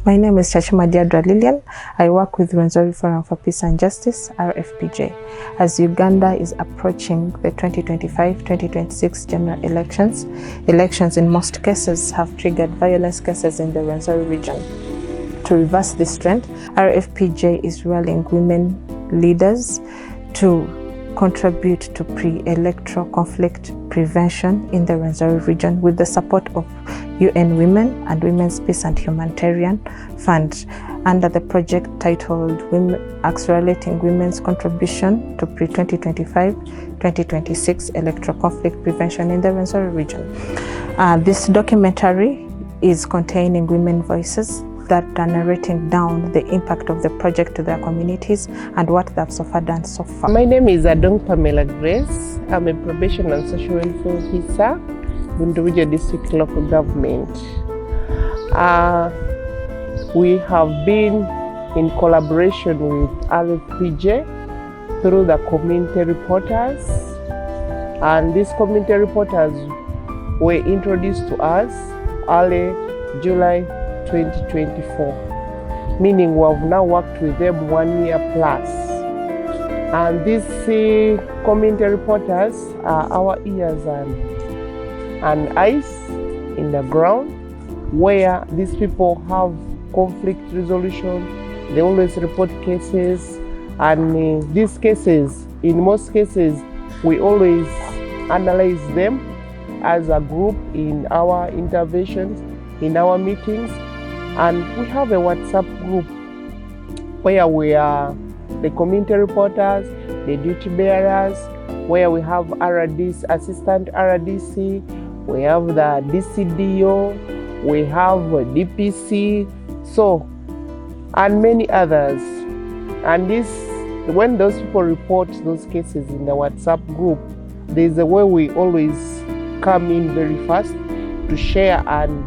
My name is Chachuma Diadra Lilian. I work with Rwenzori Forum for Peace and Justice, RFPJ. As Uganda is approaching the 2025-2026 general elections, elections in most cases have triggered violence cases in the Rwenzori region. To reverse this trend, RFPJ is rallying women leaders to contribute to pre-electoral conflict prevention in the Rwenzori region with the support of UN Women and Women's Peace and Humanitarian Fund under the project titled Accelerating Women's Contribution to Pre-2025-2026 Electoral Conflict Prevention in the Rwenzori region. This documentary is containing women voices that are narrating down the impact of the project to their communities and what they've so far done so far. My name is Adong Pamela Grace. I'm a probation and social welfare officer, Bundibugyo District Local Government. We have been in collaboration with RFPJ through the community reporters, and these community reporters were introduced to us early July 2024, meaning we have now worked with them 1 year plus. And these community reporters are our ears and eyes in the ground, where these people have conflict resolution. They always report cases, and these cases, in most cases, we always analyze them as a group in our interventions, in our meetings. And we have a WhatsApp group where we are the community reporters, the duty bearers, where we have RDC, assistant RDC, we have the DCDO, we have DPC, and many others. And when those people report those cases in the WhatsApp group, there's a way we always come in very fast to share and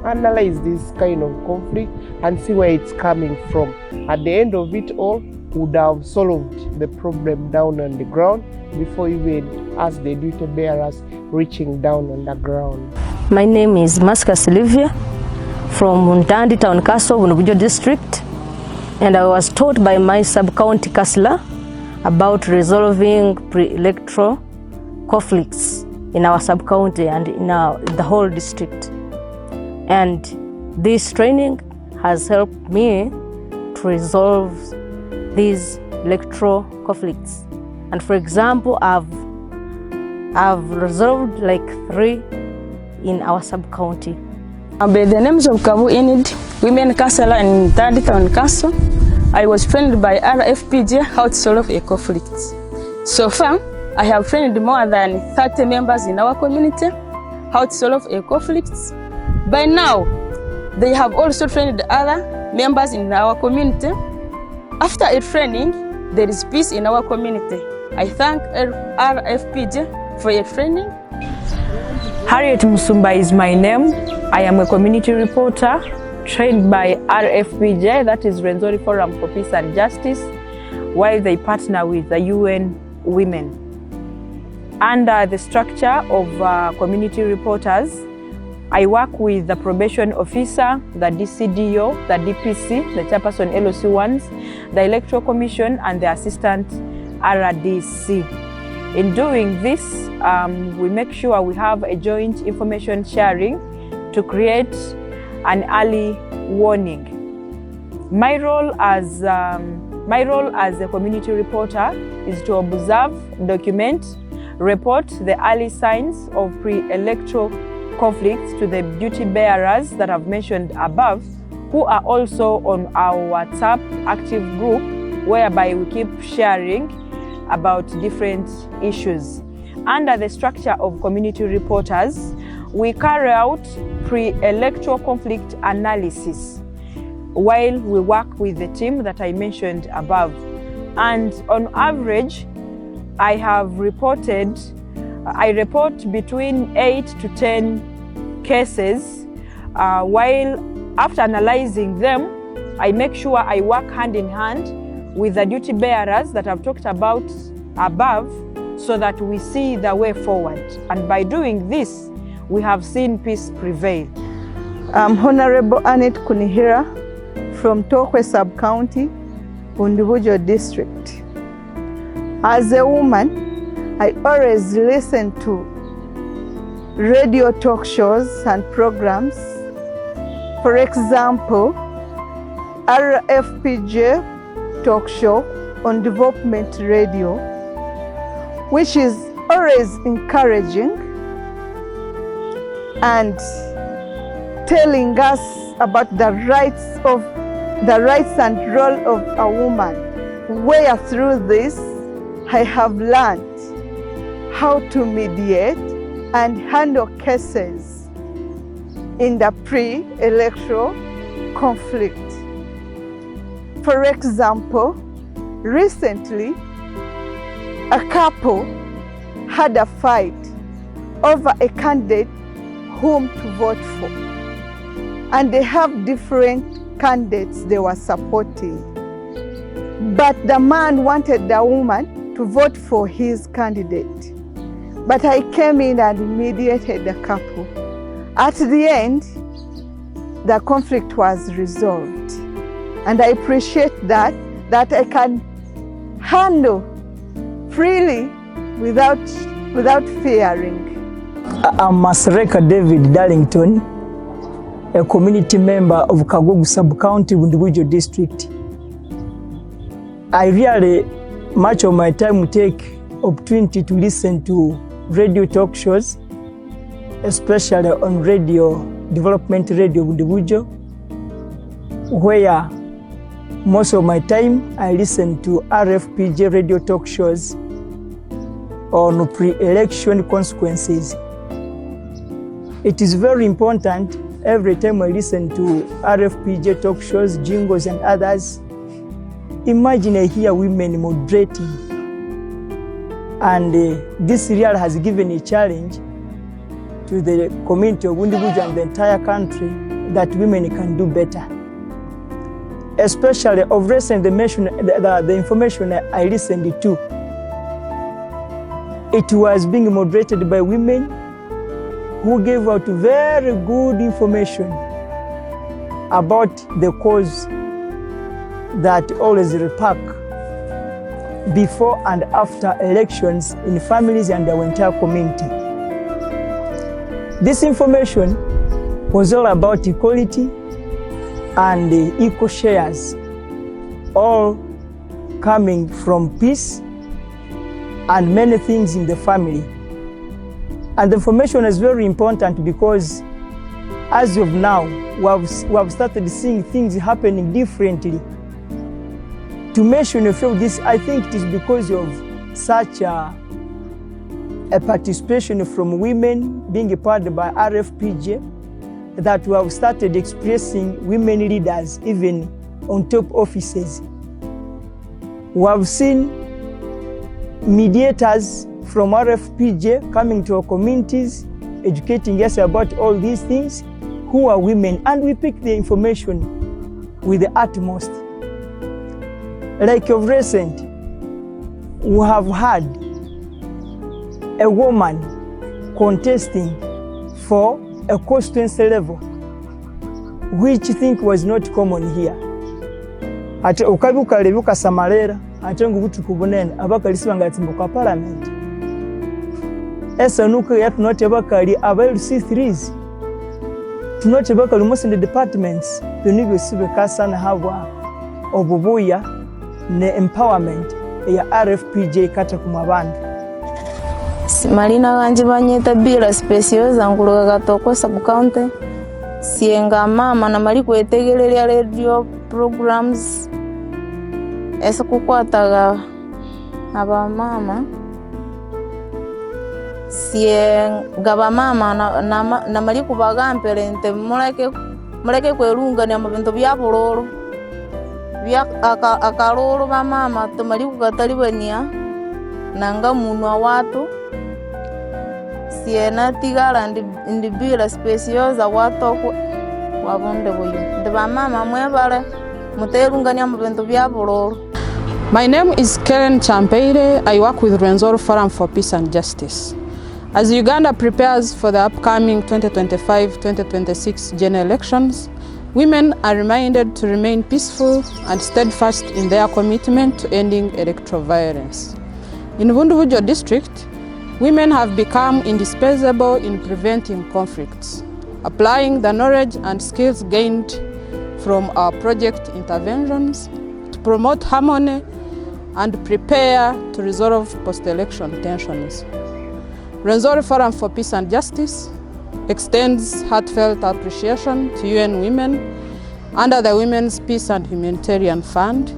analyze this kind of conflict and see where it's coming from. At the end of it all, we would have solved the problem down on the ground before even us, the duty bearers, reaching down on the ground. My name is Maska Sylvia from Ntandi Town Council, Bundibugyo District, and I was taught by my sub-county councillor about resolving pre-electoral conflicts in our sub-county and in the whole district. And this training has helped me to resolve these electoral conflicts. And for example, I've resolved like 3 in our sub-county. By the names of Kabu Enid, Women Councillor in Ntandi Town Council, I was trained by RFPJ how to solve a conflict. So far, I have trained more than 30 members in our community how to solve a conflict. By now, they have also trained other members in our community. After a training, there is peace in our community. I thank RFPJ for a training. Harriet Musumba is my name. I am a community reporter trained by RFPJ, that is Rwenzori Forum for Peace and Justice, while they partner with the UN Women. Under the structure of community reporters, I work with the probation officer, the DCDO, the DPC, the chairperson LOC1s, the Electoral Commission, and the assistant RDC. In doing this, we make sure we have a joint information sharing to create an early warning. My role as a community reporter is to observe, document, report the early signs of pre-electoral conflicts to the duty bearers that I've mentioned above, who are also on our WhatsApp active group, whereby we keep sharing about different issues. Under the structure of community reporters, we carry out pre-electoral conflict analysis while we work with the team that I mentioned above. And on average, I report between 8 to 10 cases, while after analyzing them, I make sure I work hand in hand with the duty bearers that I've talked about above, so that we see the way forward. And by doing this, we have seen peace prevail. I'm Honorable Annette Kunihira from Tokwe Sub-County, Bundibugyo District. As a woman, I always listen to radio talk shows and programs. For example, RFPJ talk show on development radio, which is always encouraging and telling us about the rights and role of a woman. Where through this, I have learned how to mediate and handle cases in the pre-electoral conflict. For example, recently, a couple had a fight over a candidate whom to vote for. And they have different candidates they were supporting. But the man wanted the woman to vote for his candidate. But I came in and mediated the couple. At the end, the conflict was resolved. And I appreciate that I can handle freely without fearing. I'm Masereka David Darlington, a community member of Kagugu Sub-County, Bundibugyo District. I really, much of my time take opportunity to listen to radio talk shows, especially on radio, development radio Bundibugyo, where most of my time I listen to RFPJ radio talk shows on pre-election consequences. It is very important every time I listen to RFPJ talk shows, jingles and others. Imagine I hear women moderating. And this really has given a challenge to the community of Bundibugyo and the entire country that women can do better. Especially of recent, the information I listened to, it was being moderated by women who gave out very good information about the cause that always repack before and after elections in families and our entire community. This information was all about equality and equal shares, all coming from peace and many things in the family. And the information is very important because as of now, we have started seeing things happening differently. To mention a few of this, I think it is because of such a participation from women being a part by RFPJ that we have started expressing women leaders even on top offices. We have seen mediators from RFPJ coming to our communities, educating us about all these things, who are women, and we pick the information with the utmost. Like of recent, we have had a woman contesting for a constituency level, which I think was not common here. Ate ukabuka lebuka samalera, ate ngubutu kubunene, abakalisi bangatimbuka parliament. Esa nuko yatu note bakali abail C3s. Tunote bakali most in the departments, penibyo sibe kasana hawa obubuya ne empowerment ya RFPJ kata kumabandu. Marina wanje banyeta bila specioza nguluga gatoko sub-county. Sienga mama na mali kwetegelelya radio programs. Esa kukwataga aba mama. Sienga ba mama na mali kubaga mpelente muleke kwerunga ne amabintu bya bololo. Bya akalolo ba mama tumali kugatalibania nanga munwa watu. Siena tigala ndibila specioza watoko wabonde boyo ndeba mama mwebale muterungania mu bintu bya bololo. My name is Karen Champeire. I work with Rwenzori Forum for Peace and Justice. As Uganda prepares for the upcoming 2025-2026 general elections, women are reminded to remain peaceful and steadfast in their commitment to ending electoral violence. In Bundibugyo district, women have become indispensable in preventing conflicts, applying the knowledge and skills gained from our project interventions to promote harmony and prepare to resolve post-election tensions. Rwenzori Forum for Peace and Justice extends heartfelt appreciation to UN Women under the Women's Peace and Humanitarian Fund,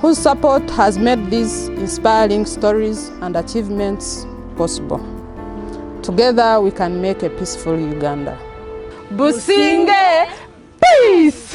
whose support has made these inspiring stories and achievements possible. Together we can make a peaceful Uganda. Businge peace!